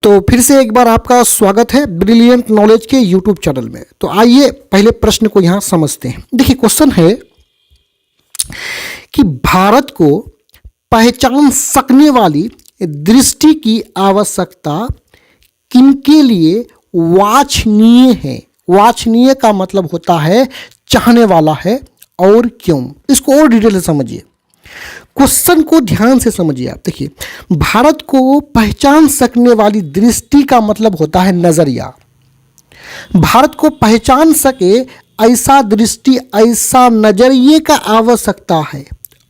तो फिर से एक बार आपका स्वागत है ब्रिलियंट नॉलेज के यूट्यूब चैनल में। तो आइए पहले प्रश्न को यहाँ समझते हैं। देखिए क्वेश्चन है कि भारत को पहचान सकने वाली दृष्टि की आवश्यकता किनके लिए वांछनीय है। वांछनीय का मतलब होता है चाहने वाला है, और क्यों, इसको और डिटेल से समझिए। क्वेश्चन को ध्यान से समझिए आप। देखिए भारत को पहचान सकने वाली दृष्टि का मतलब होता है नजरिया। भारत को पहचान सके ऐसा दृष्टि, ऐसा नजरिए का आवश्यकता है।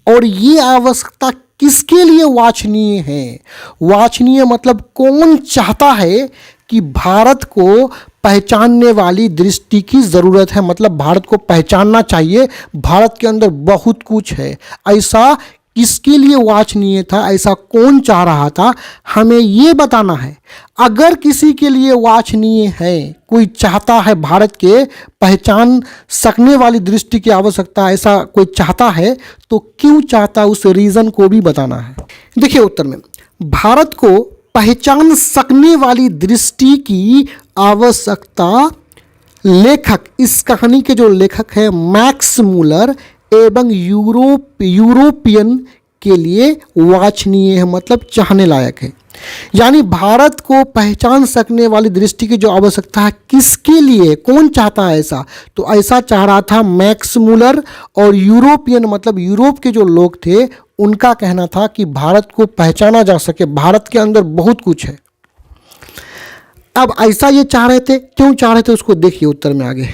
और ये आवश्यकता किसके लिए वांछनीय है? वांछनीय मतलब कौन चाहता है कि भारत को पहचानने वाली दृष्टि की ज़रूरत है, मतलब भारत को पहचानना चाहिए, भारत के अंदर बहुत कुछ है। ऐसा किसके लिए वांछनीय था, ऐसा कौन चाह रहा था, हमें ये बताना है। अगर किसी के लिए वांछनीय है, कोई चाहता है भारत के पहचान सकने वाली दृष्टि की आवश्यकता, ऐसा कोई चाहता है, तो क्यों चाहता है उस रीज़न को भी बताना है। देखिए उत्तर में, भारत को पहचान सकने वाली दृष्टि की आवश्यकता लेखक, इस कहानी के जो लेखक हैं मैक्स मूलर एवं यूरोपियन के लिए वांछनीय है, मतलब चाहने लायक है। यानी भारत को पहचान सकने वाली दृष्टि की जो आवश्यकता है, किसके लिए, कौन चाहता है ऐसा, तो ऐसा चाह रहा था मैक्स मूलर। और यूरोपियन मतलब यूरोप के जो लोग थे, उनका कहना था कि भारत को पहचाना जा सके, भारत के अंदर बहुत कुछ है। अब ऐसा ये चाह रहे थे, क्यों चाह रहे थे उसको देखिए उत्तर में आगे।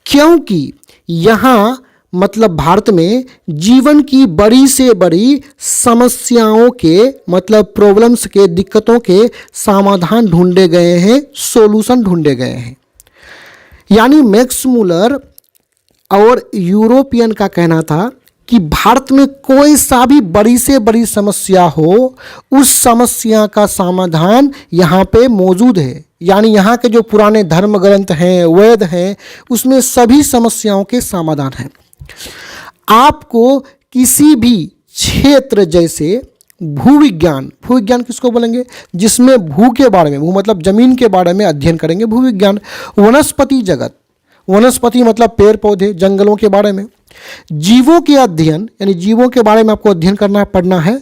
क्योंकि यहाँ मतलब भारत में जीवन की बड़ी से बड़ी समस्याओं के, मतलब प्रॉब्लम्स के, दिक्कतों के समाधान ढूंढे गए हैं, सॉल्यूशन ढूंढे गए हैं। यानी मैक्स मूलर और यूरोपियन का कहना था कि भारत में कोई सा भी बड़ी से बड़ी समस्या हो, उस समस्या का समाधान यहाँ पे मौजूद है। यानी यहाँ के जो पुराने धर्म ग्रंथ हैं, वेद हैं, उसमें सभी समस्याओं के समाधान हैं। आपको किसी भी क्षेत्र, जैसे भूविज्ञान, भूविज्ञान किसको बोलेंगे, जिसमें भू के बारे में, भू मतलब जमीन के बारे में अध्ययन करेंगे, भूविज्ञान। वनस्पति जगत, वनस्पति मतलब पेड़ पौधे, जंगलों के बारे में। जीवों के अध्ययन, यानी जीवों के बारे में आपको अध्ययन करना, पढ़ना है।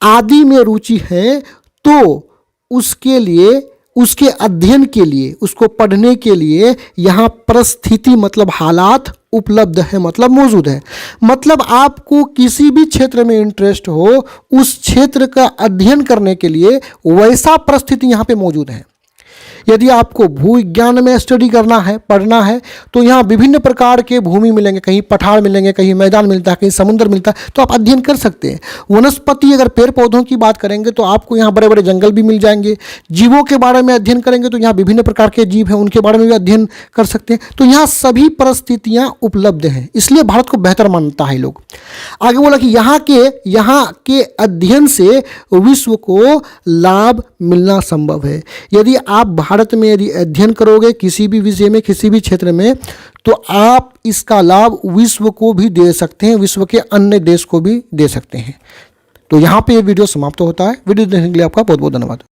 आदि में रुचि है तो उसके लिए, उसके अध्ययन के लिए, उसको पढ़ने के लिए यहाँ परिस्थिति मतलब हालात उपलब्ध है, मतलब मौजूद है। मतलब आपको किसी भी क्षेत्र में इंटरेस्ट हो, उस क्षेत्र का अध्ययन करने के लिए वैसा परिस्थिति यहाँ पे मौजूद है। यदि आपको भूविज्ञान में स्टडी करना है, पढ़ना है, तो यहाँ विभिन्न प्रकार के भूमि मिलेंगे, कहीं पठार मिलेंगे, कहीं मैदान मिलता है, कहीं समुद्र मिलता है, तो आप अध्ययन कर सकते हैं। वनस्पति, अगर पेड़ पौधों की बात करेंगे तो आपको यहाँ बड़े बड़े जंगल भी मिल जाएंगे। जीवों के बारे में अध्ययन करेंगे तो यहाँ विभिन्न प्रकार के जीव हैं, उनके बारे में भी अध्ययन कर सकते हैं। तो यहाँ सभी परिस्थितियाँ उपलब्ध हैं, इसलिए भारत को बेहतर मानता है लोग। आगे बोला कि यहाँ के अध्ययन से विश्व को लाभ मिलना संभव है। यदि आप भारत में यदि अध्ययन करोगे किसी भी विषय में, किसी भी क्षेत्र में, तो आप इसका लाभ विश्व को भी दे सकते हैं, विश्व के अन्य देश को भी दे सकते हैं। तो यहाँ पे ये वीडियो समाप्त होता है। वीडियो देखने के लिए आपका बहुत बहुत धन्यवाद।